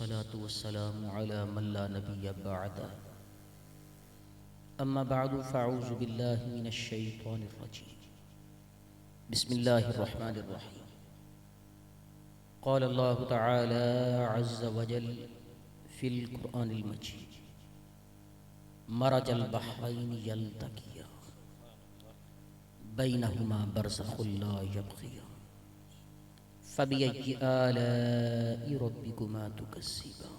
والصلاة والسلام على من لا نبي بعده أما بعد فأعوذ بالله من الشيطان الرجيم بسم الله الرحمن الرحيم قال الله تعالى عز وجل في القرآن المجيد مرج البحرين يلتقيان بينهما برزخ لا يبغيان فبأي آلاء ربكما تكذبان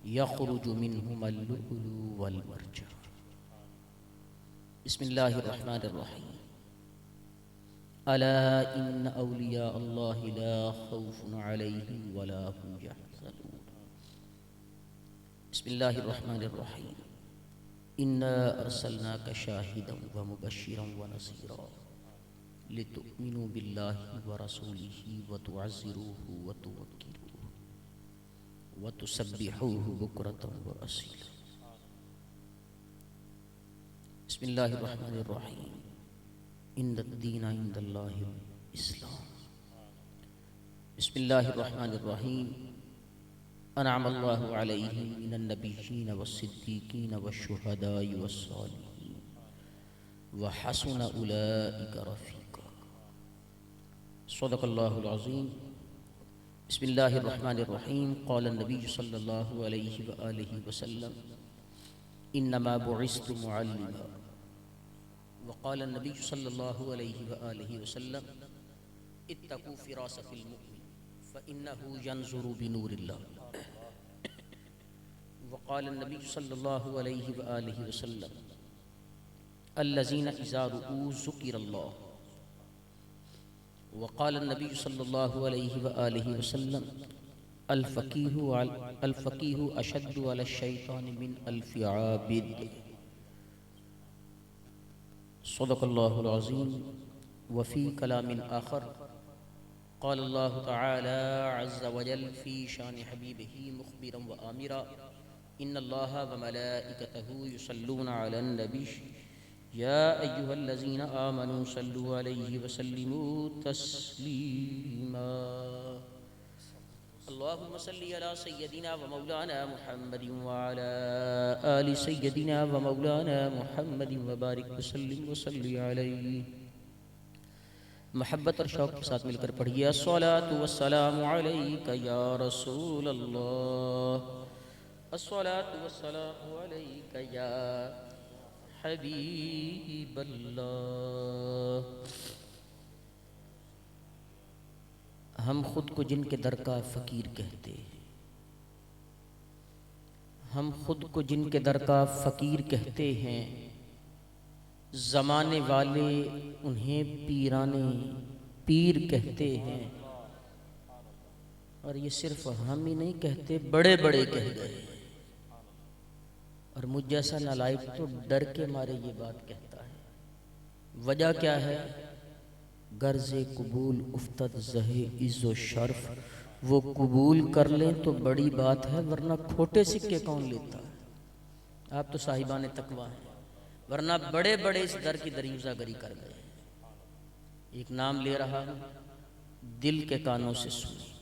يخرج منهما اللؤلؤ والمرجان بسم الله الرحمن الرحيم ألا إن أولياء الله لا خوف عليهم ولا هم يحزنون بسم الله الرحمن الرحيم إنا أرسلناك شاهدا ومبشرا ونصيرا لتؤمنوا بالله ورسوله وتعزروه وتوكروه وتسبحوه بكرة وأصيلا بسم الله الرحمن الرحيم إن الدين عند الله الإسلام بسم الله الرحمن الرحيم أنعم الله عليهم من النبيين والصديقين والشهداء والصالحين وحسن أولئك رفيقا صدق الله العظيم بسم الله الرحمن الرحيم قال النبي صلى الله عليه وآله وسلم إنما بعثت معلما وقال النبي صلى الله عليه وآله وسلم اتقوا فراسة المؤمن فإنه ينظر بنور الله وقال النبي صلى الله عليه وآله وسلم الذين إذا رؤوا ذكر الله وقال النبي صلى الله عليه وآله وسلم الفقيه أشد على الشيطان من ألف عابد صدق الله العظيم وفي كلام آخر قال الله تعالى عز وجل في شان حبيبه مخبرا وآمرا إن الله وملائكته يصلون على النبي يا أيها الذين آمنوا صلوا عليه وسلموا تسليما اللهم صل على سيدنا ومولانا محمد وعلى آل سيدنا ومولانا محمد وبارك وسلم وصل عليه محبت اور شوق کے ساتھ مل کر پڑھیے الصلاۃ والسلام علیک یا رسول اللہ الصلاۃ والسلام علیک یا حبیب اللہ ہم خود کو جن کے در کا فقیر کہتے ہیں ہم خود کو جن کے در کا فقیر کہتے ہیں زمانے والے انہیں پیرانے پیر کہتے ہیں اور یہ صرف ہم ہی نہیں کہتے بڑے بڑے کہہ گئے اور مجھ جیسا نالائق تو ڈر کے مارے یہ بات کہتا ہے وجہ کیا ہے غرض قبول افتد زہ عز و شرف وہ قبول کر لیں تو بڑی بات ہے ورنہ کھوٹے سکے کون لیتا ہے آپ تو صاحبان تقویٰ ہیں ورنہ بڑے بڑے اس در کی دریوزہ گری کر گئے ایک نام لے رہا ہوں دل کے کانوں سے سنیں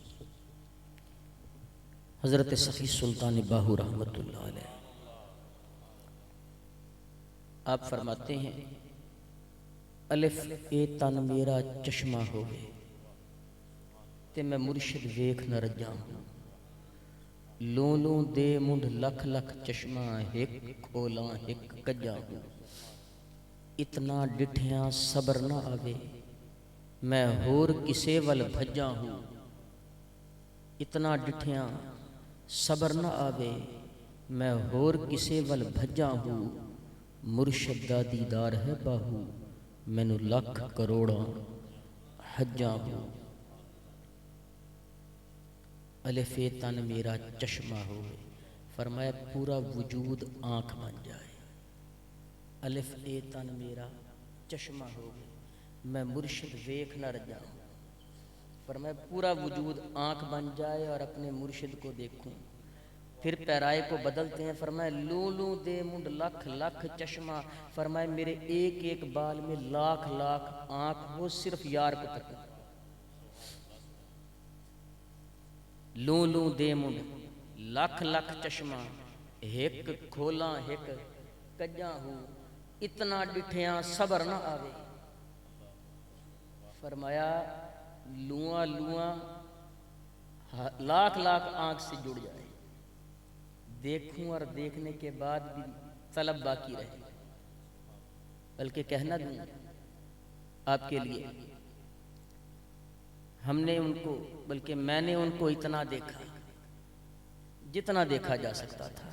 حضرت سخی سلطان باہو رحمت اللہ علیہ آپ فرماتے ہیں الف اے تن میرا چشمہ ہوئے تے میں مرشد ویکھ نہ رجا ہوں لوں لوں دے منڈ لکھ لکھ چشمہ ہک کھولاں ہک کجا ہوں اتنا ڈٹھیاں صبر نہ آوے میں ہور کسے ول بھجا ہوں اتنا ڈٹھیاں صبر نہ آوے میں ہور کسے ول بھجا ہوں مرشد دا دیدار ہے باہو مینو لکھ کروڑاں حجاں ہوں الف تن میرا چشمہ ہوئے فرمایا پورا وجود آنکھ بن جائے الف اے تن میرا چشمہ ہوئے میں مرشد ویکھ نہ رجا ہوں فرمایا پورا وجود آنکھ بن جائے اور اپنے مرشد کو دیکھوں پھر پیرائے کو بدلتے ہیں فرمایا لوں لوں دے منڈ لکھ لکھ چشمہ فرمایا میرے ایک ایک بال میں لاکھ لاکھ آنکھ وہ صرف یار کو تک لوں لوں دے منڈ لکھ لکھ چشمہ ہک کھولاں ہک کجاں ہوں اتنا ڈٹھیاں صبر نہ آوے فرمایا لواں لواں لاکھ لاکھ آنکھ سے جڑ جائے دیکھوں اور دیکھنے کے بعد بھی طلب باقی رہے بلکہ کہنا دوں آپ کے لیے ہم نے ان کو بلکہ میں نے ان کو اتنا دیکھا جتنا دیکھا جا سکتا تھا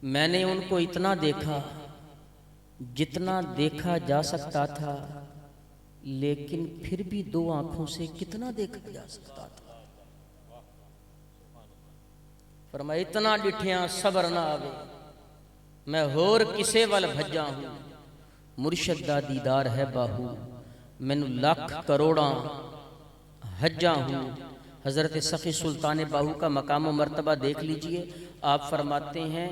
میں نے ان کو اتنا دیکھا جتنا دیکھا جا سکتا تھا لیکن پھر بھی دو آنکھوں سے کتنا دیکھا جا سکتا تھا فرمایا اتنا ڈٹھیاں صبر نہ آوے میں ہور کسے وال بھجا ہوں مرشد دا دیدار ہے باہو مینوں لاکھ کروڑاں حجاں ہوں حضرت سخی سلطان باہو کا مقام و مرتبہ دیکھ لیجئے آپ فرماتے ہیں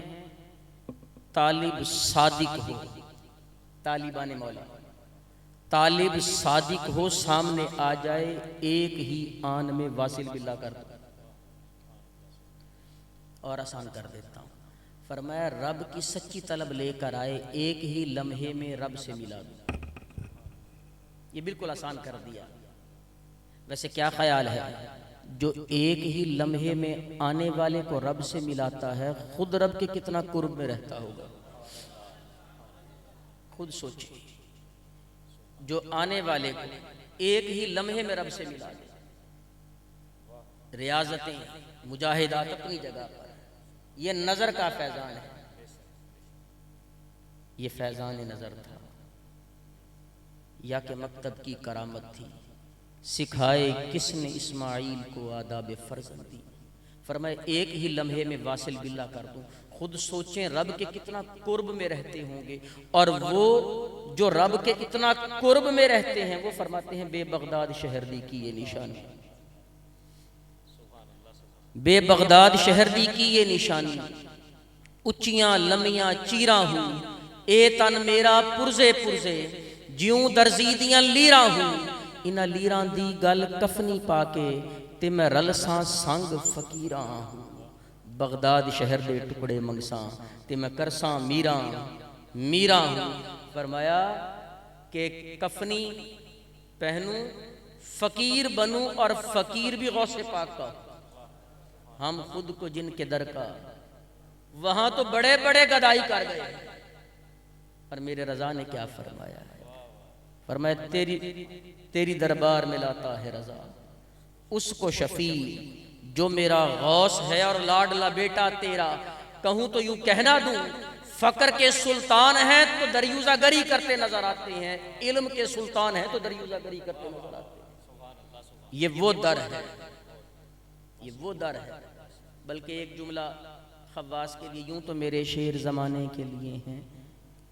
طالب صادق ہو طالبان مولا طالب صادق ہو سامنے آ جائے ایک ہی آن میں واصل باللہ کر دو اور آسان کر دیتا ہوں فرمایا رب کی سچی طلب لے کر آئے ایک ہی لمحے میں رب سے ملا دو یہ بالکل آسان کر دیا ویسے کیا خیال ہے جو ایک ہی لمحے میں آنے والے کو رب سے ملاتا ہے خود رب کے کتنا قرب میں رہتا ہوگا خود سوچیں جو آنے والے کو ایک ہی لمحے میں رب سے ملا دے ریاضتیں مجاہدات اپنی جگہ پر یہ نظر کا فیضان ہے یہ فیضان نظر تھا یا کہ مکتب کی کرامت تھی سکھائے کس نے اسماعیل کو آداب فرزندی فرمائے ایک ہی لمحے میں واصل باللہ کر دوں خود سوچیں رب کے کتنا قرب میں رہتے ہوں گے اور وہ جو رب کے اتنا قرب میں رہتے ہیں وہ فرماتے ہیں بے بغداد شہر دی کی یہ نشانی بے بغداد شہر دی کی یہ نشانی اچیاں لمیاں چیراں ہوں اے تن میرا پرزے پرزے جیوں درزیدیاں لیراں ہوں انہاں لیراں دی گل کفنی پا کے تے میں رلساں سنگ فقیراں ہوں بغداد شہر دے ٹکڑے منگساں تے میں کرساں میراں میراں ہوں فرمایا کہ کفنی پہنوں فقیر بنوں اور فقیر بھی غوث پاک کا ہم خود کو جن کے در کا وہاں تو بڑے بڑے گدائی کر گئے اور میرے رضا نے کیا فرمایا ہے فرمایا تیری دربار میں لاتا ہے رضا اس کو شفیع جو میرا غوث ہے اور لاڈلا بیٹا تیرا کہوں تو یوں کہنا دوں فقر کے سلطان ہیں تو دریوزہ گری کرتے نظر آتے ہیں علم کے سلطان ہیں تو دریوزہ گری کرتے نظر آتے ہیں یہ وہ در ہے یہ وہ در ہے بلکہ ایک جملہ خواص کے لیے یوں تو میرے شعر زمانے کے لیے ہیں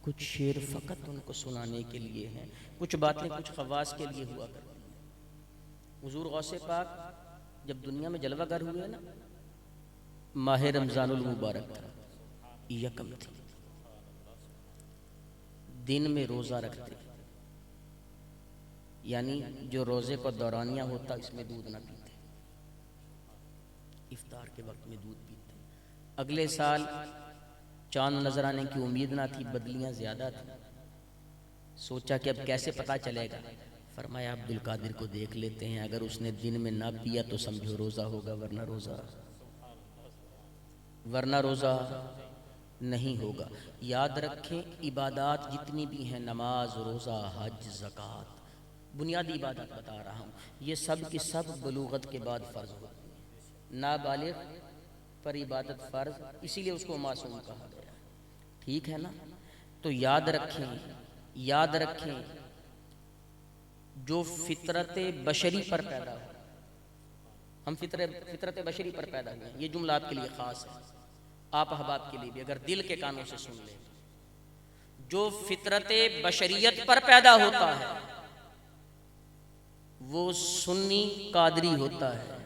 کچھ شعر فقط ان کو سنانے کے لیے ہیں کچھ باتیں کچھ خواص کے لیے ہوا کرتی ہیں حضور غوث پاک جب دنیا میں جلوہ گر ہوئے نا ماہ رمضان المبارک تھا یکم تھی دن میں روزہ رکھتے یعنی جو روزے کو دورانیہ ہوتا اس میں دودھ نہ پیتے افطار کے وقت میں دودھ پیتے اگلے سال چاند نظر آنے کی امید نہ تھی بدلیاں زیادہ تھیں سوچا کہ اب کیسے پتہ چلے گا فرمایا عبد القادر کو دیکھ لیتے ہیں اگر اس نے دن میں نہ پیا تو سمجھو روزہ ہوگا ورنہ روزہ نہیں ہوگا یاد رکھیں عبادات جتنی بھی ہیں نماز روزہ حج زکوٰۃ بنیادی عبادت بتا رہا ہوں یہ سب کی سب بلوغت کے بعد فرض ہوتی ہیں نابالغ پر عبادت فرض اسی لیے اس کو معصوم کہا گیا ٹھیک ہے نا تو یاد رکھیں جو فطرت بشری پر پیدا ہو ہم فطرت بشری پر پیدا ہوئے ہیں یہ جملہ آپ کے لیے خاص ہے آپ احباب کے لیے بھی اگر دل کے کانوں سے سن لیں جو فطرت بشریت پر پیدا ہوتا ہے وہ سنی قادری ہوتا ہے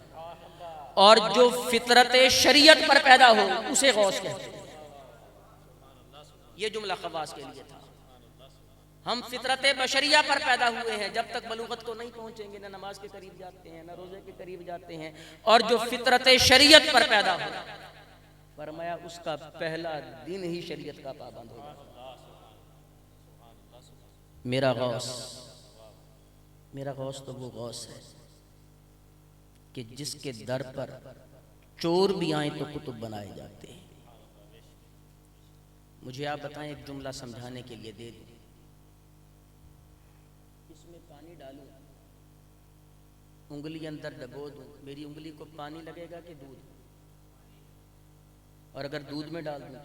اور جو فطرت شریعت پر پیدا ہو اسے غوث کہتے ہیں یہ جملہ خواص کے لیے تھا ہم فطرت بشریہ پر پیدا ہوئے ہیں، جب تک بلوغت کو نہیں پہنچیں گے نہ نماز کے قریب جاتے ہیں نہ روزے کے قریب جاتے ہیں، اور جو فطرت شریعت پر پیدا ہو فرمایا اس کا پہلا دن ہی شریعت کا پابند ہوگا۔ میرا غوث تو وہ غوث ہے کہ جس کے در پر چور بھی آئیں تو کتب بنائے جاتے ہیں۔ مجھے آپ بتائیں، ایک جملہ سمجھانے کے لیے دے دیں، اس میں پانی ڈالوں، انگلی اندر ڈبو دوں، میری انگلی کو پانی لگے گا کہ دودھ؟ اور اگر دودھ میں ڈال دوں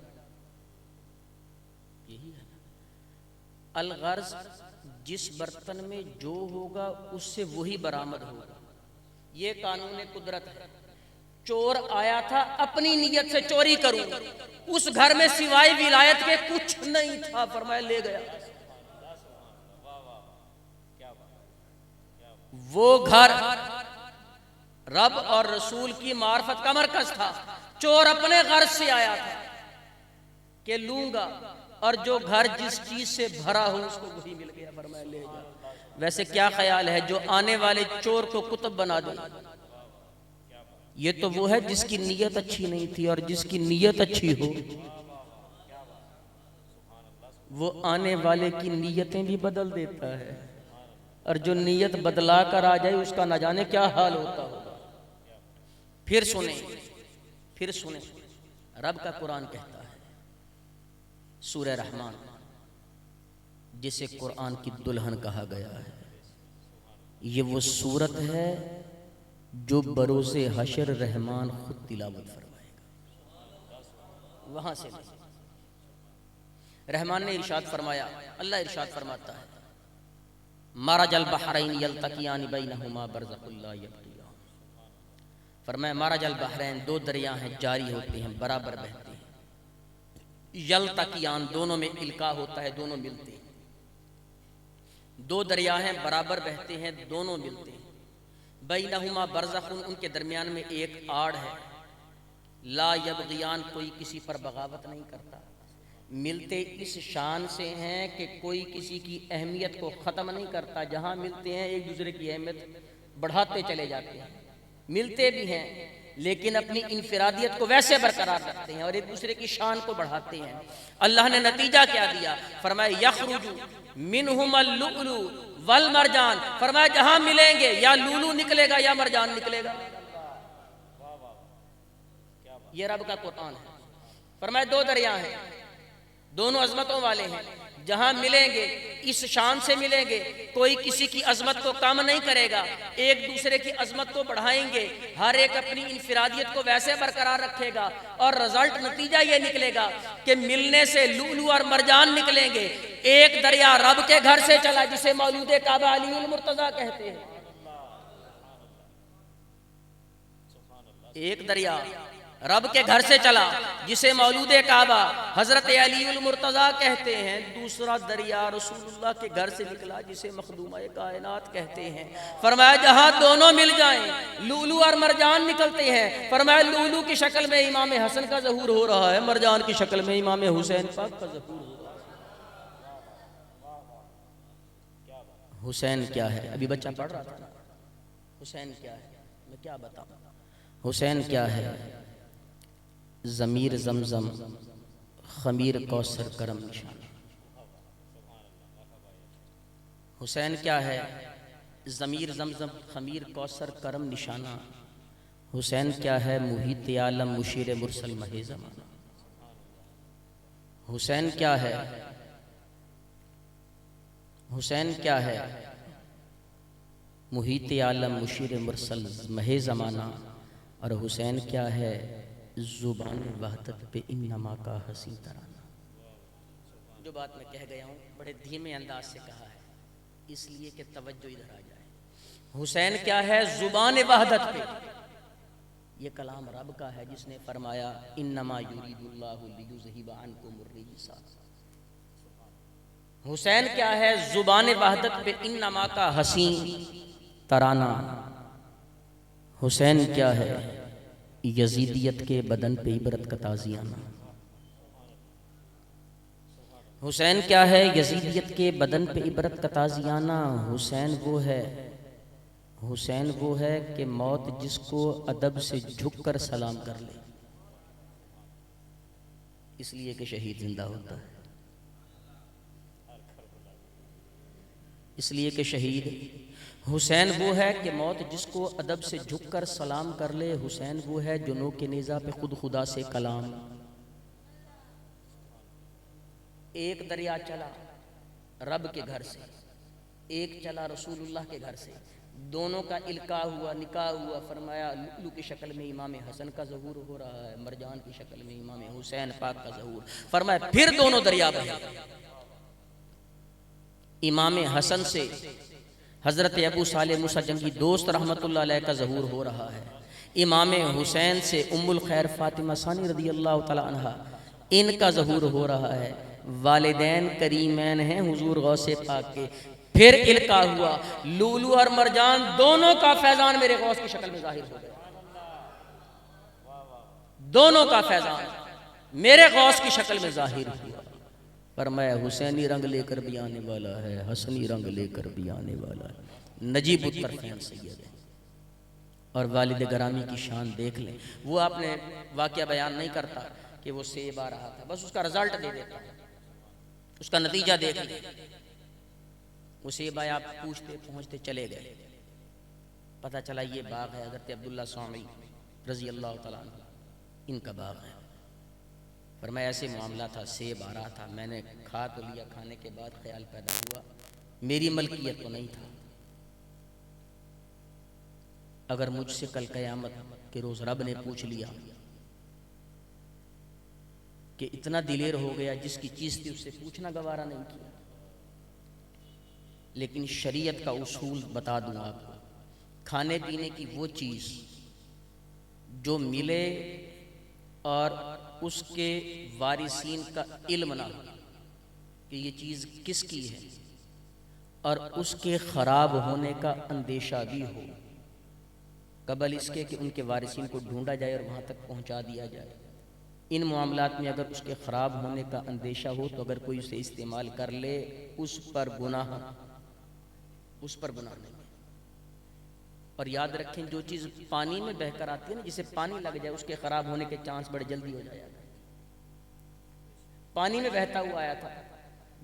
یہی ہے۔ الغرض جس برتن میں جو ہوگا اس سے وہی برآمد ہوگا، یہ قانون قدرت ہے۔ چور آیا تھا اپنی نیت سے چوری کروں، اس گھر میں سوائے ولایت کے کچھ نہیں تھا، فرمایا لے گیا۔ وہ گھر رب اور رسول کی معرفت کا مرکز تھا، چور اپنے غرض سے آیا تھا کہ لوں گا، اور جو گھر جس چیز سے بھرا ہو اس کو وہی مل گیا، فرمایا لے جا۔ ویسے کیا خیال ہے جو آنے والے چور کو کتب بنا دے؟ یہ تو وہ ہے جس کی نیت اچھی نہیں تھی، اور جس کی نیت اچھی ہو وہ آنے والے کی نیتیں بھی بدل دیتا ہے، اور جو نیت بدلا کر آ جائے اس کا نہ جانے کیا حال ہوتا ہوگا۔ پھر سنیں رب کا قرآن کہتا ہے، سورہ رحمان جسے قرآن کی دلہن کہا گیا ہے، یہ وہ سورت ہے جو بروز حشر رحمان خود تلاوت فرمائے گا۔ وہاں سے رحمان نے ارشاد فرمایا، اللہ ارشاد فرماتا ہے، مرج البحرین یلتقیان بینہما برزخ لا یبغیان، فرمایا مرج البحرین، دو دریا ہیں جاری ہوتے ہیں برابر بہتے ہیں، یلتقیان دونوں میں القاء ہوتا ہے، دونوں ملتے ہیں، دو دریا ہیں برابر بہتے ہیں دونوں ملتے ہیں، بینہما برزخ ان کے درمیان میں ایک آڑ ہے، لا یبغیان کوئی کسی پر بغاوت نہیں کرتا، ملتے اس شان سے ہیں کہ کوئی کسی کی اہمیت کو ختم نہیں کرتا، جہاں ملتے ہیں ایک دوسرے کی اہمیت بڑھاتے چلے جاتے ہیں، ملتے بھی ہیں لیکن اپنی انفرادیت کو ویسے برقرار رکھتے ہیں اور ایک دوسرے کی شان کو بڑھاتے ہیں۔ اللہ نے نتیجہ کیا دیا؟ فرمایا یخرج منہما اللؤلؤ والمرجان، فرمایا جہاں ملیں گے یا لولو نکلے گا یا مرجان نکلے گا۔ یہ رب کا قرآن ہے۔ فرمایا دو دریا ہیں، دونوں عظمتوں والے ہیں، جہاں ملیں گے اس شان سے ملیں گے، کوئی کسی کی عظمت کو کم نہیں کرے گا، ایک دوسرے کی عظمت کو بڑھائیں گے، ہر ایک اپنی انفرادیت کو ویسے برقرار رکھے گا، اور رزلٹ نتیجہ یہ نکلے گا کہ ملنے سے لؤلؤ اور مرجان نکلیں گے۔ ایک دریا رب کے گھر سے چلا جسے مولود کعبہ علی المرتضیٰ کہتے ہیں، ایک دریا رب کے گھر سے چلا جسے مولود کعبہ حضرت علی المرتضیٰ کہتے ہیں، دوسرا دریا رسول اللہ کے گھر سے نکلا جسے مخدومہ کائنات کہتے ہیں۔ فرمایا جہاں دونوں مل جائیں لؤلؤ اور مرجان نکلتے ہیں۔ فرمایا لؤلؤ کی شکل میں امام حسن کا ظہور ہو رہا ہے، مرجان کی شکل میں امام حسین پاک کا ظہور ہو رہا ہے۔ حسین کیا ہے؟ ابھی بچہ پڑھ رہا تھا، حسین کیا ہے میں کیا بتاؤں؟ حسین کیا ہے؟ ضمیر زمزم، خمیر کوثر، کرم نشانہ۔ حسین کیا ہے؟ ضمیر زمزم، خمیر کوثر، کرم نشانہ۔ حسین کیا ہے؟ محیط عالم، مشیر مرسل، مہ زمانہ۔ حسین کیا ہے؟ حسین کیا ہے؟ محیط عالم، مشیر مرسل، مہ زمانہ۔ اور حسین کیا ہے؟ زبان وحدت پہ انما کا حسین ترانہ۔ جو بات میں کہہ گیا ہوں بڑے دھیمے انداز سے کہا ہے اس لیے کہ توجہ ادھر آ جائے۔ حسین کیا ہے؟ زبان وحدت پہ، یہ کلام رب کا ہے جس نے فرمایا انما یرید اللہ لیذہب عنکم الرجس۔ حسین کیا ہے؟ زبان وحدت پہ انما کا حسین ترانہ۔ حسین کیا ہے؟ یزیدیت کے بدن پہ عبرت کا تازیانہ۔ حسین کیا ہے؟ یزیدیت کے بدن پہ عبرت کا تازیانہ۔ حسین وہ ہے کہ موت جس کو ادب سے جھک کر سلام کر لے، اس لیے کہ شہید زندہ ہوتا ہے، اس لیے کہ شہید۔ حسین وہ ہے کہ موت جس کو ادب سے جھک کر سلام کر لے، حسین وہ ہے جو نوک نیزہ پہ خود خدا سے کلام۔ ایک دریا چلا رب کے گھر سے، ایک چلا رسول اللہ کے گھر سے، دونوں کا القاء ہوا، نکاح ہوا۔ فرمایا لؤلؤ کی شکل میں امام حسن کا ظہور ہو رہا ہے، مرجان کی شکل میں امام حسین پاک کا ظہور۔ فرمایا پھر دونوں دریا بہے، امام حسن سے حضرت ابو صالح موسیٰ جنگی دوست رحمت اللہ علیہ کا ظہور ہو رہا ہے، امام حسین سے ام الخیر فاطمہ ثانی رضی اللہ تعالی عنہ ان کا ظہور ہو رہا ہے، والدین کریمین ہیں حضور غوث پاک کے۔ پھر القاء ہوا، لؤلؤ اور مرجان دونوں کا فیضان میرے غوث کی شکل میں ظاہر ہو گیا، دونوں کا فیضان میرے غوث کی شکل میں ظاہر ہوا۔ فرمایا حسینی رنگ لے کر بھی آنے والا ہے، حسنی رنگ لے کر بھی آنے والا ہے، نجیب الطرفین سید ہے۔ اور والد گرامی کی شان دیکھ لیں، وہ آپ نے واقعہ بیان نہیں کرتا کہ وہ سیب آ رہا تھا، بس اس کا رزلٹ دے دیتا، اس کا نتیجہ دیکھ لیں۔ وہ سیب آیا، آپ پوچھتے پہنچتے چلے گئے، پتہ چلا یہ باغ ہے حضرت عبداللہ صومعی رضی اللہ تعالیٰ عنہ ان کا باغ ہے۔ فرمایا ایسے معاملہ تھا، سیب آ رہا تھا، میں نے کھا تو لیا، کھانے کے بعد خیال پیدا ہوا میری ملکیت تو نہیں تھا، اگر مجھ سے کل قیامت کے روز رب نے پوچھ لیا کہ اتنا دلیر ہو گیا، جس کی چیز تھی اس سے پوچھنا گوارا نہیں کیا۔ لیکن شریعت کا اصول بتا دوں آپ کو، کھانے پینے کی وہ چیز جو ملے اور اس کے وارثین کا علم نہ ہو کہ یہ چیز کس کی ہے، اور اس کے خراب ہونے کا اندیشہ بھی ہو قبل اس کے کہ ان کے وارثین کو ڈھونڈا جائے اور وہاں تک پہنچا دیا جائے، ان معاملات میں اگر اس کے خراب ہونے کا اندیشہ ہو تو اگر کوئی اسے استعمال کر لے اس پر گناہ نہیں۔ اور یاد رکھیں جو چیز پانی میں بہہ کر آتی ہے نا، جسے پانی لگ جائے اس کے خراب ہونے کے چانس بڑے جلدی ہو جائے گا۔ پانی میں بہتا ہوا آیا تھا،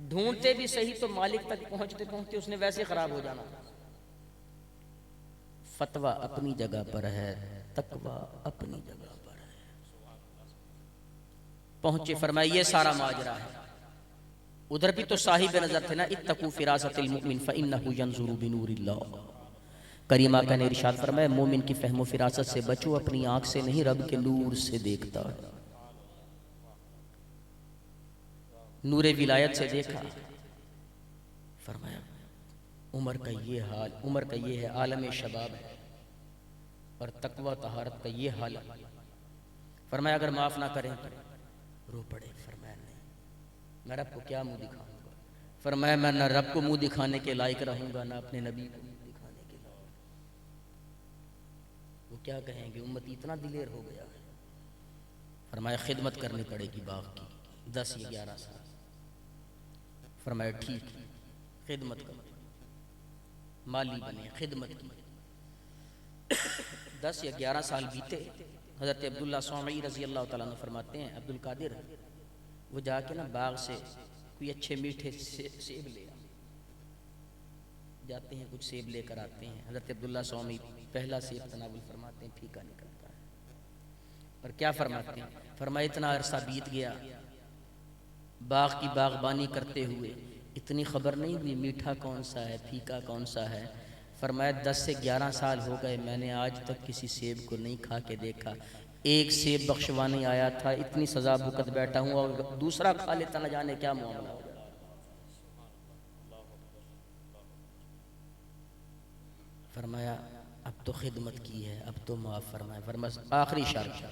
ڈھونڈتے بھی صحیح تو مالک تک پہنچتے پہنچتے اس نے ویسے خراب ہو جانا تھا۔ فتویٰ اپنی جگہ پر ہے، تقویٰ اپنی جگہ پر ہے۔ پہنچے، فرمایا یہ سارا ماجرا ہے۔ ادھر بھی تو صاحب نظر تھے نا، اتقوا فراست المؤمن فإنہ ینظر بنور اللہ۔ کریم آقا نے ارشاد فرمایا مومن کی فہم و فراست سے بچو، اپنی آنکھ سے نہیں رب کے نور سے دیکھتا ہے۔ نور ولایت سے دیکھا، فرمایا عمر کا یہ حال، عمر کا یہ ہے، عالم شباب ہے، اور تقوی طہارت کا یہ حال ہے۔ فرمایا اگر معاف نہ کریں تو رو پڑے۔ فرمایا نہیں، میں رب کو کیا منہ دکھاؤں گا؟ فرمایا میں نہ رب کو منہ دکھانے کے لائق رہوں گا، نہ اپنے نبی کو منہ دکھانے کے لائق۔ وہ کیا کہیں گے، امتی اتنا دلیر ہو گیا ہے۔ فرمایا خدمت کرنی پڑے گی باغ کی 10 یا 11 سال۔ فرمایا ٹھیک ہے، خدمت کرو، مالی بنے، خدمت کی۔ 10 یا 11 سال بیتے، حضرت عبداللہ صومعی رضی اللہ تعالیٰ عنہ فرماتے ہیں عبد القادر وہ جا کے نا باغ سے کوئی اچھے میٹھے سیب لے جاتے ہیں، کچھ سیب لے کر آتے ہیں۔ حضرت عبداللہ صومعی پہلا سیب تناول فرماتے ہیں، پھیکا نکلتا ہے۔ اور کیا فرماتے ہیں؟ فرمایا اتنا عرصہ بیت گیا باغ کی باغبانی کرتے ہوئے، اتنی خبر نہیں ہوئی میٹھا کون سا ہے پھیکا کون سا ہے۔ فرمایا 10 سے 11 سال ہو گئے، میں نے آج تک کسی سیب کو نہیں کھا کے دیکھا، ایک سیب بخشوانے آیا تھا، اتنی سزا بھگت بیٹھا ہوں، اور دوسرا کھا لیتا نہ جانے کیا معاملہ ہو گیا۔ فرمایا اب تو خدمت کی ہے، اب تو معاف فرمایا۔ فرمایا آخری شرط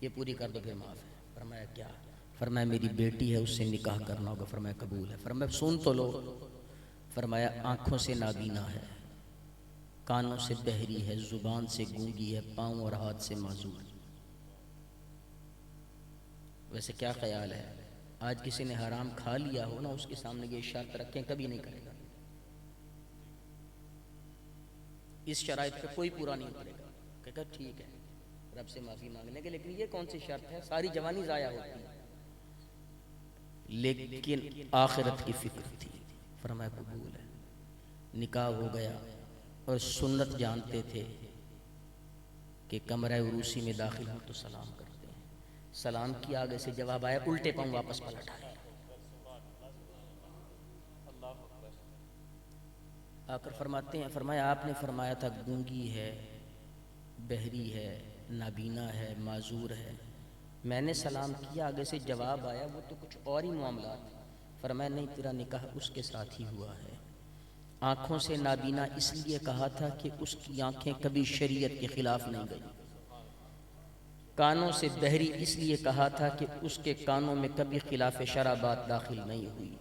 یہ پوری کر دو پھر معاف ہے۔ فرمایا کیا؟ فرمایا میری بیٹی ہے، اس سے نکاح کرنا ہوگا۔ فرمایا قبول ہے۔ فرمایا سن تو لو۔ فرمایا آنکھوں سے نابینا ہے، کانوں سے بہری ہے، زبان سے گونگی ہے، پاؤں اور ہاتھ سے معذور۔ ویسے کیا خیال ہے آج کسی نے حرام کھا لیا ہو نا، اس کے سامنے یہ شرط رکھیں کبھی نہیں کرے گا، اس شرائط پہ کوئی پورا نہیں اترے گا، کہے گا ٹھیک ہے رب سے معافی مانگ لیں گے، لیکن یہ کون سی شرط ہے؟ ساری جوانی ضائع ہوتی ہے، لیکن آخرت کی فکر تھی، فرمایا قبول ہے، نکاح ہو گیا، اور سنت جانتے تھے کہ کمرہ عروسی میں داخل ہوں تو سلام کرتے ہیں، سلام کی آگے سے جواب آیا الٹے پاؤں واپس پلٹ آئے، آ کر فرماتے ہیں، فرمایا آپ نے فرمایا تھا گونگی ہے، بہری ہے، نابینا ہے، معذور ہے، میں نے سلام کیا آگے سے جواب آیا وہ تو کچھ اور ہی معاملات، فرمایا نہیں تیرا نکاح اس کے ساتھ ہی ہوا ہے، آنکھوں سے نابینا اس لیے کہا تھا کہ اس کی آنکھیں کبھی شریعت کے خلاف نہیں گئی، کانوں سے بہری اس لیے کہا تھا کہ اس کے کانوں میں کبھی خلاف شرع بات داخل نہیں ہوئی،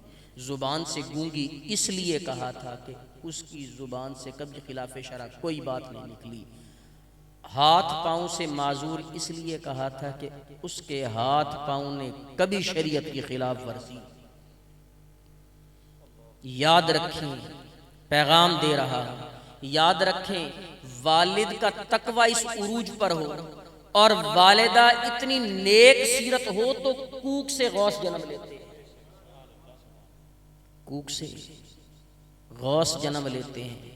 زبان سے گونگی اس لیے کہا تھا کہ اس کی زبان سے کبھی خلاف شرع کوئی بات نہیں نکلی، ہاتھ پاؤں سے معذور اس لیے کہا تھا کہ اس کے ہاتھ پاؤں نے کبھی شریعت کی خلاف ورزی، یاد رکھیں پیغام دے رہا، یاد رکھیں والد کا تقوی اس عروج پر ہو اور والدہ اتنی نیک سیرت ہو تو کوک سے غوث جنم لیتے ہیں، کوک سے غوث جنم لیتے ہیں،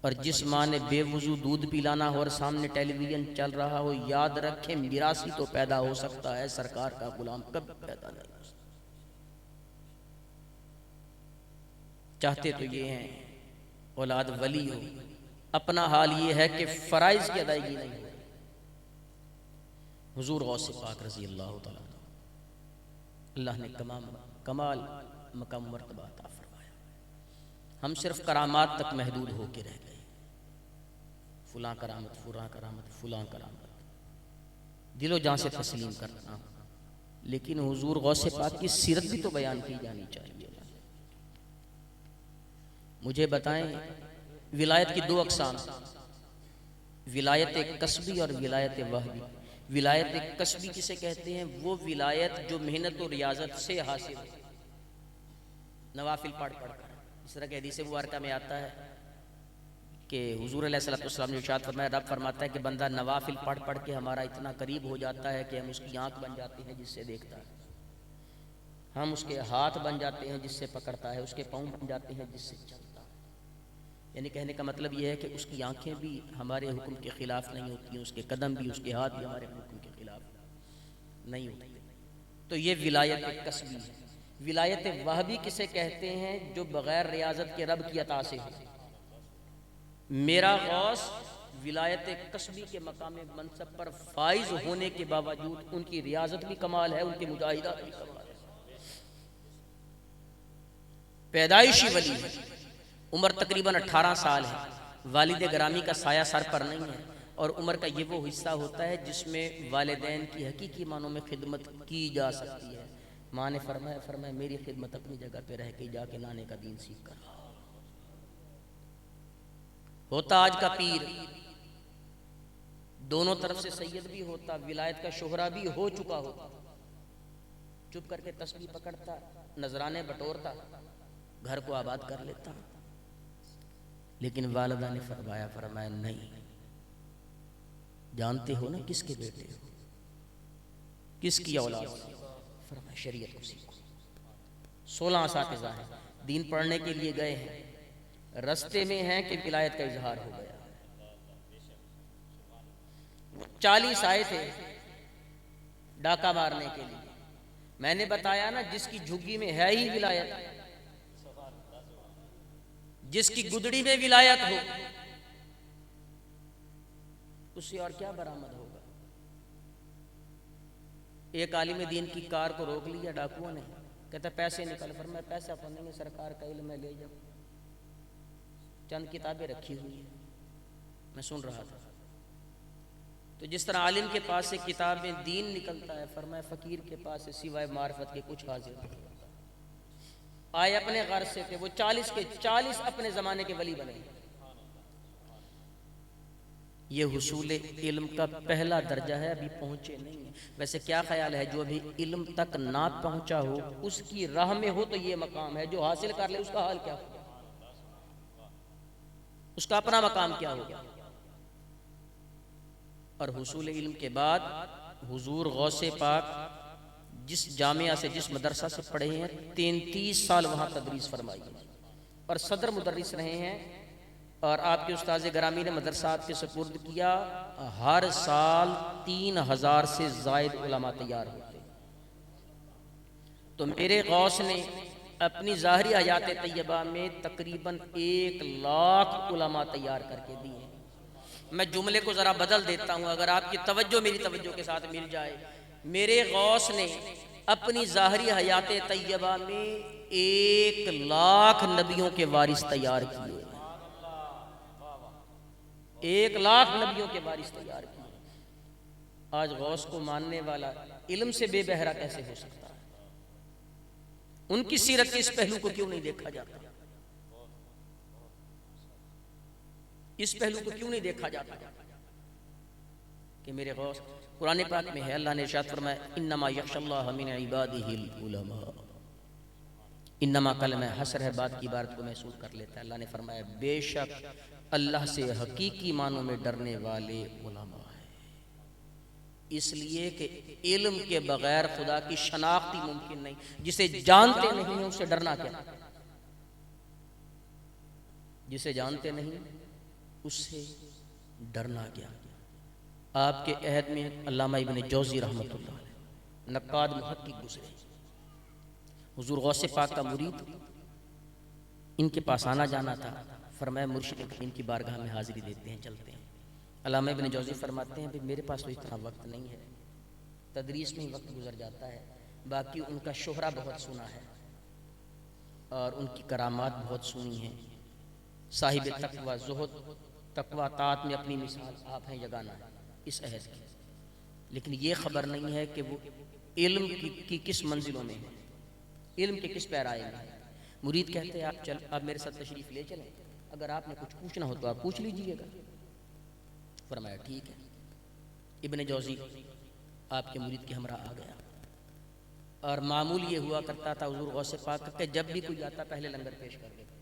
اور جس ماں نے بے وضو دودھ پلانا ہو اور سامنے ٹیلی ویژن چل رہا ہو، یاد رکھیں میراثی تو پیدا ہو سکتا ہے، سرکار کا غلام کبھی پیدا نہیں ہو سکتا، چاہتے تو یہ ہیں اولاد ولی ہو، اپنا حال یہ ہے کہ فرائض کی ادائیگی نہیں ہو، حضور غوث پاک رضی اللہ تعالیٰ اللہ نے کمال مقام مرتبہ عطا فرمایا، ہم صرف کرامات تک محدود ہو کے رہ گئے، فلاں کرامت فلاں کرامت فلاں کرامت، دل و جان سے تسلیم کرنا، لیکن حضور غوث پاک کی سیرت بھی تو بیان کی جانی چاہیے، مجھے بتائیں ولایت کی دو اقسام، ولایت کسبی اور ولایت وحبی، ولایت کسبی کسے کہتے ہیں؟ وہ ولایت جو محنت و ریاضت سے حاصل ہے، نوافل پڑھ پڑھ کر، اس طرح کہ حدیث مبارکہ میں آتا ہے کہ حضور علیہ السلام نے ارشاد فرمایا، رب فرماتا ہے کہ بندہ نوافل پڑھ پڑھ کے ہمارا اتنا قریب ہو جاتا ہے کہ ہم اس کی آنکھ بن جاتے ہیں جس سے دیکھتا ہے، ہم اس کے ہاتھ بن جاتے ہیں جس سے پکڑتا ہے، اس کے پاؤں بن جاتے ہیں جس سے چلتا ہے، یعنی کہنے کا مطلب یہ ہے کہ اس کی آنکھیں بھی ہمارے حکم کے خلاف نہیں ہوتی ہیں، اس کے قدم بھی اس کے ہاتھ بھی ہمارے حکم کے خلاف نہیں ہوتے، تو یہ ولایت کسبی ہے۔ ولایت وہبی کسے کہتے ہیں؟ جو بغیر ریاضت کے رب کی عطا سے ہے، میرا غوث ولایت کسبی کے مقام منصب پر فائز ہونے کے باوجود ان کی ریاضت بھی کمال ہے، ان کی مجاہدات بھی کمال ہے، پیدائشی ولی ہے، عمر تقریباً 18 سال ہے، والد گرامی کا سایہ سر پر نہیں ہے، اور عمر کا یہ وہ حصہ ہوتا ہے جس میں والدین کی حقیقی معنوں میں خدمت کی جا سکتی ہے، ماں نے فرمایا میری خدمت اپنی جگہ پہ رہ کے جا کے نانے کا دین سیکھ کر ہوتا آج کا پیر، دونوں طرف سے سید بھی ہوتا، ولایت کا شہرہ بھی ہو چکا ہوتا، چپ کر کے تسبیح پکڑتا، نذرانے بٹورتا، گھر کو آباد کر لیتا، لیکن والدہ نے فرمایا نہیں، جانتے ہو نا کس کے بیٹے ہو، کس کی اولاد ہو؟ فرمایا شریعت کو سیکھو۔ 16 اساتذہ ہیں، دین پڑھنے کے لیے گئے ہیں، رستے میں ہیں کہ ولایت کا اظہار ہو گیا، 40 آئے تھے ڈاکہ مارنے کے لیے، میں نے بتایا نا جس کی جھگی میں ہے ہی ولایت، جس کی گدڑی میں ولایت ہو، اس سے اور کیا برآمد ہوگا؟ ایک عالم دین کی کار کو روک لیا ڈاکوؤں نے، کہتا پیسے نکل، فرمایا پیسہ پڑھنے میں سرکار کا علم ہے، لے جاؤ، چند کتابیں رکھی ہوئی ہیں، میں سن رہا تھا، تو جس طرح عالم کے پاس سے کتابیں دین نکلتا ہے، فرمایا فقیر کے پاس سے سوائے معرفت کے کچھ حاضر نہیں، آئے اپنے غرض سے تھے، وہ 40 کے 40 اپنے زمانے کے ولی بنے، یہ حصول علم کا پہلا درجہ ہے، ابھی پہنچے نہیں ہیں۔ ویسے کیا خیال ہے جو ابھی علم تک نہ پہنچا ہو اس کی راہ میں ہو تو یہ مقام ہے، جو حاصل کر لے اس کا حال کیا ہوگا، اس کا اپنا مقام کیا ہوگا۔ اور حصول علم کے بعد حضور غوث پاک جس جامعہ سے جس مدرسہ سے پڑھے ہیں 33 سال وہاں تدریس فرمائی ہے اور صدر مدرس رہے ہیں، اور آپ کے استاذ گرامی نے مدرسہ آپ کے سپرد کیا، ہر سال 3000 سے زائد علماء تیار ہوتے۔ تو میرے غوث نے اپنی ظاہری حیات طیبہ میں تقریباً 1,00,000 علماء تیار کر کے دیے۔ میں جملے کو ذرا بدل دیتا ہوں، اگر آپ کی توجہ میری توجہ کے ساتھ مل جائے، میرے غوث نے اپنی ظاہری حیات طیبہ میں 1,00,000 نبیوں کے وارث تیار کیے، 1,00,000 نبیوں کے وارث تیار کیے۔ آج غوث کو ماننے والا علم سے بے بہرا کیسے ہو سکتا ہے؟ ان کی سیرت کے اس پہلو کو کیوں نہیں دیکھا جاتا؟ اس پہلو کو کیوں نہیں دیکھا جاتا کہ میرے غوث قرآن پاک میں ہے، اللہ نے ارشاد فرمایا انما یخشی اللہ من عبادہ العلماء۔ انما کلمہ حسر ہے، بات کی عبارت کو محسوس کر لیتا ہے۔ اللہ نے فرمایا بے شک اللہ سے حقیقی معنوں میں ڈرنے والے علماء ہیں، اس لیے کہ علم کے بغیر خدا کی شناخت ہی ممکن نہیں۔ جسے جانتے نہیں ہیں اسے ڈرنا کیا؟ جسے جانتے نہیں اس سے ڈرنا کیا؟ آپ کے عہد میں علامہ ابن جوزی رحمۃ اللہ علیہ نقاد محقق گزرے، حضور غوث پاک کا مرید، ان کے پاس آنا جانا تھا، فرمایا مرشد کریم کی بارگاہ میں حاضری دیتے ہیں، چلتے ہیں۔ علامہ ابن جوزی فرماتے ہیں میرے پاس تو اتنا وقت نہیں ہے، تدریس میں ہی وقت گزر جاتا ہے، باقی ان کا شہرہ بہت سنا ہے اور ان کی کرامات بہت سنی ہیں، صاحب تقوی زہد تقوی طاعت میں اپنی مثال آپ ہیں یگانہ اس عہد کی، لیکن یہ خبر نہیں ہے کہ وہ علم کی کس منزلوں میں ہے، علم کے کس پیرائے میں ہے۔ مرید کہتے ہیں آپ میرے ساتھ تشریف لے چلیں، اگر آپ نے کچھ پوچھنا ہو تو آپ پوچھ لیجئے گا۔ فرمایا ٹھیک ہے۔ ابن جوزی آپ کے مرید کے ہمراہ آ گیا، اور معمول یہ ہوا کرتا تھا حضور غوث پاک کہ جب بھی کوئی آتا پہلے لنگر پیش کر دیتا،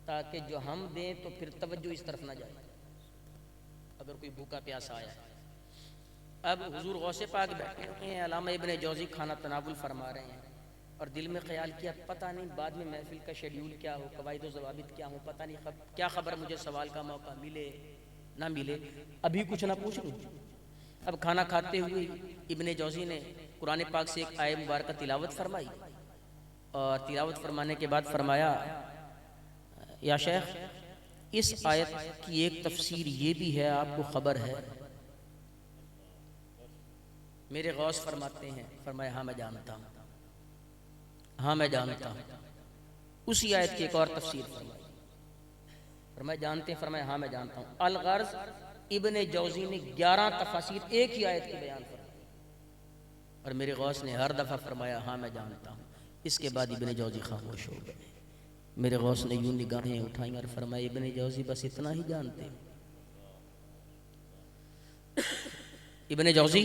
تاکہ جو ہم دیں تو پھر توجہ اس طرف نہ جائے اگر کوئی بھوکا پیاسا آیا۔ اب حضور غوث پاک بیٹھے ہیں، علامہ ابن جوزی کھانا تناول فرما رہے ہیں، اور دل میں خیال کیا پتہ نہیں بعد میں محفل کا شیڈیول کیا ہو، قواعد و ضوابط کیا ہو، پتہ نہیں کیا خبر مجھے سوال کا موقع ملے نہ ملے، ابھی کچھ نہ پوچھ لوں۔ اب کھانا کھاتے ہوئے ابن جوزی نے قرآن پاک سے ایک آیت مبارکہ تلاوت فرمائی، اور تلاوت فرمانے کے بعد فرمایا یا شیخ اس آیت کی ایک تفسیر یہ بھی ہے، آپ کو خبر ہے؟ میرے غوث فرماتے ہیں، فرمایا ہاں میں جانتا ہوں، ہاں میں جانتا ہوں۔ اسی آیت کی ایک اور تفسیر فرمائی، فرمایا جانتے ہیں؟ فرمایا ہاں میں جانتا ہوں۔ الغرض ابن جوزی نے 11 تفاسیر ایک ہی آیت کی بیان فرمائی، اور میرے غوث نے ہر دفعہ فرمایا ہاں میں جانتا ہوں۔ اس کے بعد ابن جوزی خاموش ہو گئے۔ میرے غوث نے یوں نگاہیں اٹھائیں اور فرمایا ابن جوزی بس اتنا ہی جانتے ہو؟ ابن جوزی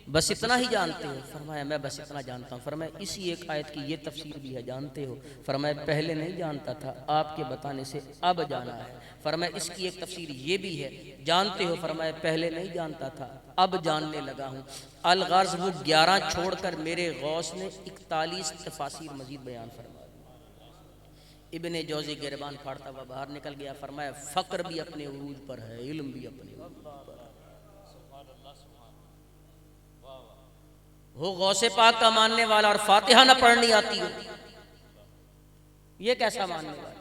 بس اتنا ہی جانتے ہو؟ فرمایا میں بس اتنا جانتا ہوں۔ فرمایا اسی ایک آیت کی یہ تفسیر بھی ہے، جانتے ہو؟ فرمایا پہلے نہیں جانتا تھا، آپ کے بتانے سے اب جانا ہے۔ فرمایا اس کی ایک تفسیر یہ بھی ہے، جانتے ہو؟ فرمایا پہلے نہیں جانتا تھا، اب جاننے لگا ہوں۔ الغرض وہ 11 چھوڑ کر میرے غوث نے 41 تفاسیر مزید بیان فرمایا۔ ابن جوزی گریبان پھاڑتا ہوا باہر نکل گیا، فرمایا فقر بھی اپنے عروج پر ہے، علم بھی اپنے عروج پر ہے۔ وہ غوث پاک کا ماننے والا اور فاتحہ نہ پڑھنی آتی ہو، یہ کیسا ماننے والا ہے؟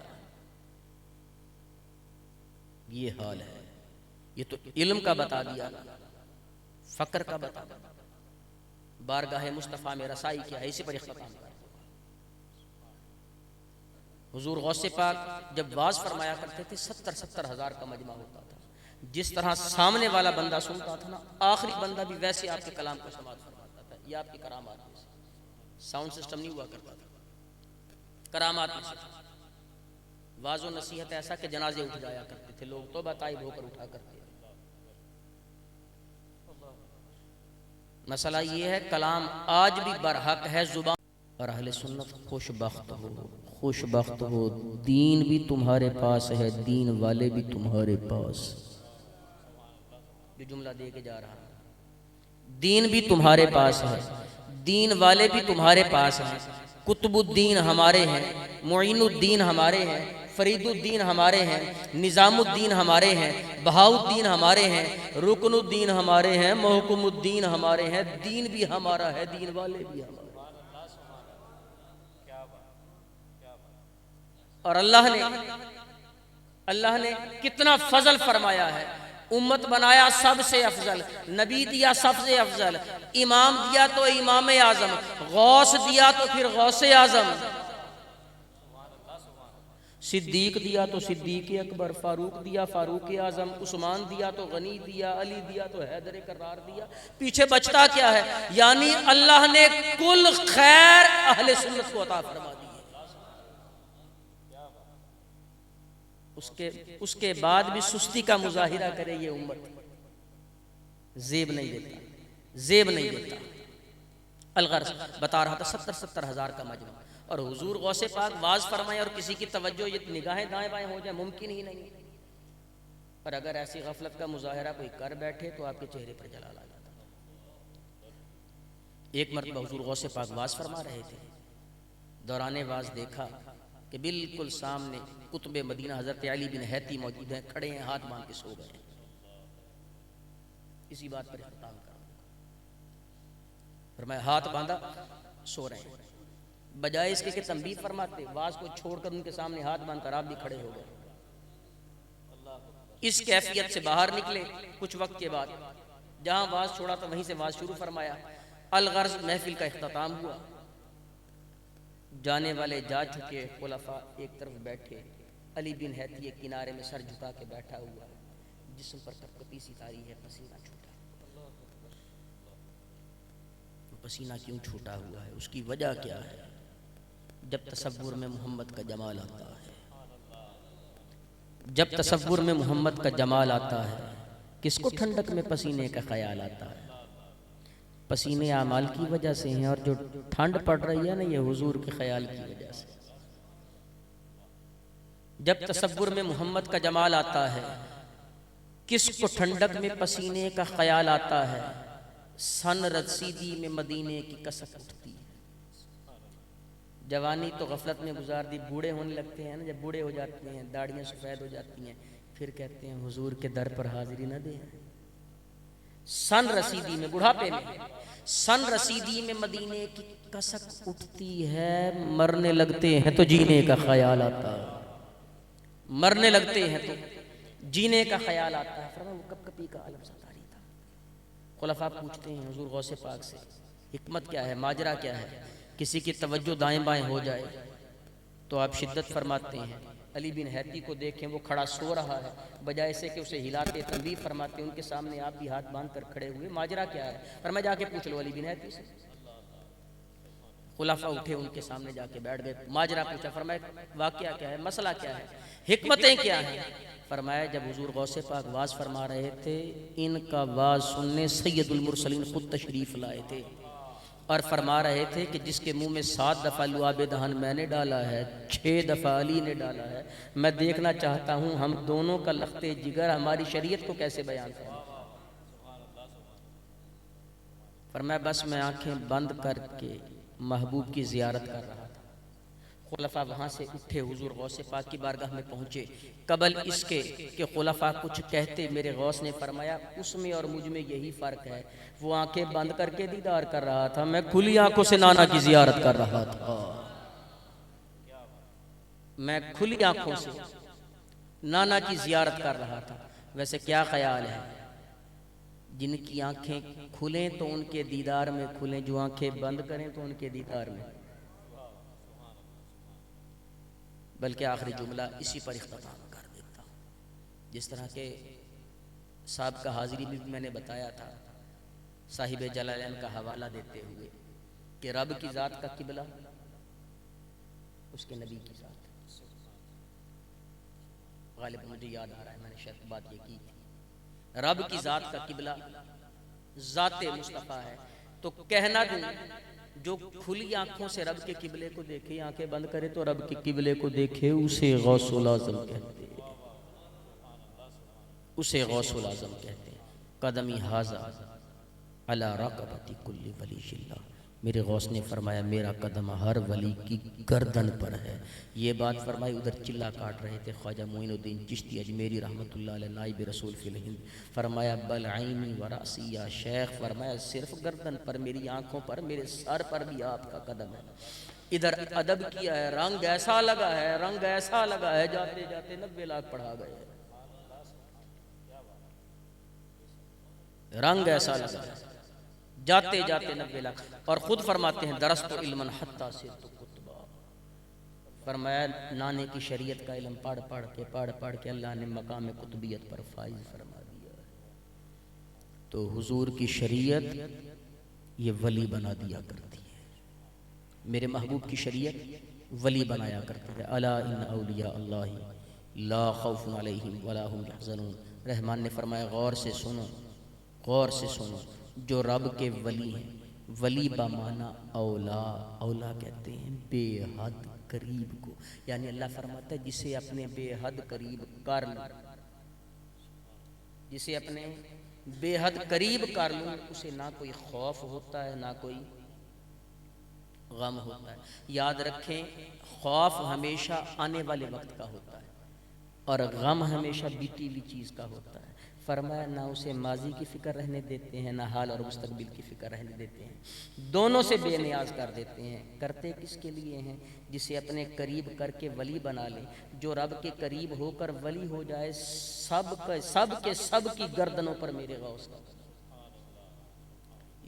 یہ حال ہے۔ یہ تو علم کا بتا دیا، فقر کا بتا دیا، بارگاہ مصطفیٰ میں رسائی کیا ہے، اسی پر اختتام کر۔ حضور غوث پاک جب واز فرمایا کرتے تھے 70 ہزار کا مجمع ہوتا تھا، جس طرح سامنے والا بندہ سنتا تھا نا، آخری بندہ بھی ویسے آپ کے کلام کو سماعت فرماتا تھا۔ یہ آپ کی کرامات میں سے، ساؤنڈ سسٹم نہیں ہوا کرتا تھا، کرامات میں سے واضح و نصیحت ایسا کہ جنازے اٹھ جایا کرتے تھے لوگ، تو بتائی ہو کر اٹھا کرتے. مسئلہ یہ ہے کلام آج بھی برحق ہے زبان. اور اہل سنت خوش بخت ہو، دین بھی تمہارے پاس ہے، دین والے بھی تمہارے پاس. جو جملہ دے کے جا رہا ہوں، دین بھی تمہارے پاس ہے، دین والے بھی تمہارے پاس ہیں. قطب الدین ہمارے ہیں، معین الدین ہمارے ہیں، فرید الدین ہمارے ہیں، نظام الدین ہمارے ہیں، بہاؤ الدین ہمارے ہیں، رکن الدین ہمارے ہیں، محکم الدین ہمارے ہیں. دین بھی ہمارا ہے، دین والے بھی ہمارے. اور اللہ نے کتنا فضل فرمایا ہے. امت بنایا سب سے افضل، نبی دیا سب سے افضل، امام دیا تو امام اعظم، غوث دیا تو پھر غوث اعظم، صدیق دیا تو صدیق اکبر، فاروق دیا فاروق اعظم، عثمان دیا تو غنی دیا، علی دیا تو حیدر کرار دیا. پیچھے بچتا کیا ہے؟ یعنی اللہ نے کل خیر اہل سنت کو عطا فرما دی. اس کے بعد بھی سستی کا مظاہرہ کرے یہ امت، زیب نہیں دیتا. الغرض بتا رہا تھا 70 ہزار کا مجمع، اور حضور غوث پاک واز فرمائے اور کسی کی توجہ یہ نگاہیں دائیں بائیں ہو جائے، ممکن ہی نہیں. اور اگر ایسی غفلت کا مظاہرہ کوئی کر بیٹھے تو آپ کے چہرے پر جلال آ جاتا. ایک مرتبہ حضور غوث پاک واز فرما رہے تھے، دوران واز دیکھا کہ بالکل سامنے قطب مدینہ حضرت علی بن حیتی موجود ہیں، کھڑے ہیں، ہاتھ باندھ کے سو گئے. اسی بات پر اختتام کروں گا. فرمایا ہاتھ باندھا، سو رہے ہیں. بجائے اس کے کہ تنبیہ فرماتے، واز کو چھوڑ کر ان کے سامنے ہاتھ باندھ کر آپ بھی کھڑے ہو گئے. اس کیفیت سے باہر نکلے. کچھ وقت کے بعد جہاں واز چھوڑا تھا وہیں سے واز شروع فرمایا. الغرض محفل کا اختتام ہوا، جانے والے جا چکے، خلفاء ایک طرف بیٹھے، علی بن حیتی ایک کنارے میں سر جھکا کے بیٹھا ہوا، جسم پر کپکپی سی تاری ہے، پسینہ چھوٹا. پسینہ کیوں چھوٹا ہوا ہے؟ اس کی وجہ کیا ہے؟ جب تصور میں محمد کا جمال آتا ہے، جب تصور میں محمد کا جمال آتا ہے، کس کو ٹھنڈک میں پسینے کا خیال آتا ہے؟ پسینے اعمال کی وجہ سے ہیں، اور جو ٹھنڈ پڑ رہی ہے نا یہ حضور کے خیال کی وجہ سے. جب تصور میں محمد کا جمال آتا ہے، کس کو ٹھنڈک میں پسینے کا خیال آتا ہے؟ سن رسیدی میں مدینے کی کسک اٹھتی ہے. جوانی تو غفلت میں گزار دی، بوڑھے ہونے لگتے ہیں نا، جب بوڑھے ہو جاتے ہیں، داڑیاں سفید ہو جاتی ہیں، پھر کہتے ہیں حضور کے در پر حاضری نہ دیں. سن رسیدی میں، بڑھاپے میں، سن رسیدی میں مدینے کی کسک اٹھتی ہے. مرنے لگتے ہیں تو جینے کا خیال آتا ہے، مرنے لگتے ہیں تو جینے کا خیال آتا ہے. فرمایا وہ کب کبھی کا عالم ستاری تھا. خلفاء پوچھتے ہیں حضور غوث پاک سے حکمت کیا ہے، ماجرا کیا ہے؟ کسی کی توجہ دائیں بائیں ہو جائے تو آپ شدت فرماتے ہیں. علی بن حیتی کو دیکھیں، وہ کھڑا سو رہا ہے، بجائے سے کہ اسے ہلاتے تنبیہ فرماتے، ان کے سامنے آپ بھی ہاتھ باندھ کر کھڑے ہوئے. ماجرا کیا ہے؟ فرمایا جا کے پوچھ لو علی بن حیتی سے. خلفاء اٹھے، ان کے سامنے جا کے بیٹھ گئے، ماجرا پوچھا. فرمایا واقعہ کیا ہے، مسئلہ کیا ہے، حکمتیں کیا ہیں؟ فرمایا جب حضور غوث پاک واز فرما رہے تھے، ان کا واز سننے سید المرسلین خود تشریف لائے تھے، اور فرما رہے تھے کہ جس کے منہ میں 7 دفعہ لعاب دہن میں نے ڈالا ہے، 6 دفعہ علی نے ڈالا ہے. میں دیکھنا چاہتا ہوں ہم دونوں کا لخت جگر ہماری شریعت کو کیسے بیان کریں. فرمایا بس میں آنکھیں بند کر کے محبوب کی زیارت کر رہا تھا. خلفاء وہاں سے اٹھے، حضور غوث پاک کی بارگاہ میں پہنچے. قبل اس کے کہ خلفاء کچھ کہتے، میرے غوث نے فرمایا اس میں اور مجھ میں یہی فرق ہے، وہ آنکھیں بند کر کے دیدار کر رہا تھا، میں کھلی آنکھوں سے نانا کی زیارت کر رہا تھا. میں کھلی آنکھوں سے نانا کی زیارت کر رہا تھا. ویسے کیا خیال ہے، جن کی آنکھیں کھلیں تو ان کے دیدار میں کھلیں، جو آنکھیں بند کریں تو ان کے دیدار میں. بلکہ آخری جملہ اسی پر اختتام کر دیتا ہوں. جس طرح کے صاحب کا حاضری بھی میں نے بتایا تھا، صاحب جلالین کا حوالہ دیتے ہوئے کہ رب کی ذات کا قبلہ اس کے نبی کی ذات. غالب مجھے یاد آ رہا ہے، میں نے شاید بات یہ کی تھی، رب کی ذات کا قبلہ ذات مصطفیٰ ہے، تو کہنا دوں جو کھلی آنکھوں سے رب کے قبلے کو دیکھے، آنکھیں بند کرے تو رب کے قبلے کو دیکھے، اسے غوث العظم کہتے ہیں، اسے غوث العظم کہتے ہیں۔ قدمی ھذا علی رقبۃ کل ولی اللہ، میرے غوث نے فرمایا میرا قدم ہر ولی کی گردن پر ہے۔ یہ بات فرمائی، ادھر چلا کاٹ رہے تھے خواجہ معین الدین چشتی اجمیری رحمۃ اللہ علیہ، نائب رسول فی الہند، فرمایا بل عینی و رأسی یا شیخ، فرمایا صرف گردن پر، میری آنکھوں پر، میرے سر پر بھی آپ کا قدم ہے۔ ادھر ادب کیا ہے، رنگ ایسا لگا ہے، رنگ ایسا لگا ہے، جاتے جاتے 90 لاکھ پڑھا گئے، رنگ ایسا لگا ہے، جاتے جاتے 90 لاکھ۔ اور خود فرماتے ہیں درست علما حتی صرت کتبا، فرمایا نانے کی شریعت کا علم پڑھ پڑھ کے اللہ نے مقام قطبیت پر فائز فرما دیا ہے۔ تو حضور کی شریعت یہ ولی بنا دیا کرتی ہے، میرے محبوب کی شریعت ولی بنایا کرتی ہے۔ الا ان اولیاء اللہ لا خوف علیہم ولا هم یحزنون، رحمان نے فرمایا غور سے سنو، غور سے سنو، جو رب کے ولی ہیں، ولی بمانا اولا، اولا کہتے ہیں بے حد قریب کو، یعنی اللہ فرماتا ہے جسے اپنے بے حد قریب کر لوں، جسے اپنے بے حد قریب کر لوں، اسے نہ کوئی خوف ہوتا ہے نہ کوئی غم ہوتا ہے۔ یاد رکھیں خوف ہمیشہ آنے والے وقت کا ہوتا ہے اور غم ہمیشہ بیتی ہوئی چیز کا ہوتا ہے۔ فرمایا نہ اسے ماضی کی فکر رہنے دیتے ہیں، نہ حال اور مستقبل کی فکر رہنے دیتے ہیں، دونوں سے بے نیاز کر دیتے ہیں۔ کرتے کس کے لیے ہیں؟ جسے اپنے قریب کر کے ولی بنا لے، جو رب کے قریب ہو کر ولی ہو جائے، سب کی گردنوں پر میرے غوث کا۔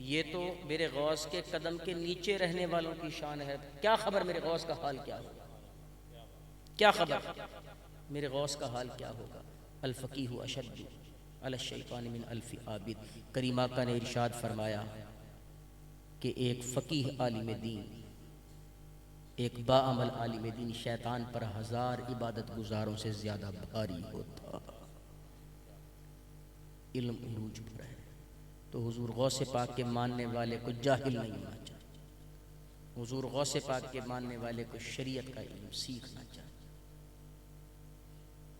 یہ تو میرے غوث کے قدم کے نیچے رہنے والوں کی شان ہے، کیا خبر میرے غوث کا حال کیا ہوگا، کیا خبر میرے غوث کا حال کیا ہوگا۔ الفقیہ اشد علی الشیطان من الف عابد، کریم آقا نے ارشاد فرمایا کہ ایک فقیہ عالم دین، ایک باعمل عالم دین شیطان پر 1000 عبادت گزاروں سے زیادہ بھاری ہوتا۔ علم عروج پر ہے، تو حضور غوث پاک کے ماننے والے کو جاہل نہیں ہونا چاہیے، حضور غوث پاک کے ماننے والے کو شریعت کا علم سیکھنا چاہیے۔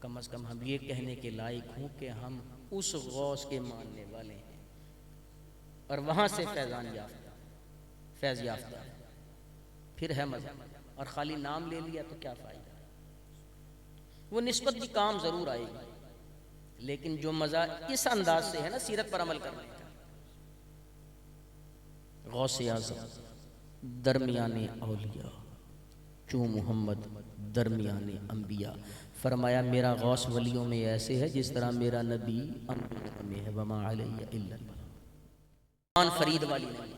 کم از کم ہم یہ کہنے کے لائق ہوں کہ ہم اس غوث کے ماننے والے ہیں اور وہاں سے فیض یافتہ ہے، پھر ہے مزہ، اور خالی نام لے لیا تو کیا فائدہ۔ وہ نسبت بھی کام ضرور آئے گی، لیکن جو مزہ اس انداز سے ہے نا سیرت پر عمل کرنے کا۔ غوث اعظم درمیان اولیاء چوں محمد درمیان انبیاء، فرمایا میرا غوث ولیوں میں ایسے ہے جس طرح میرا نبی انبیاء میں ہے، وما علیہ الا البلاغ۔ فرید والی نہیں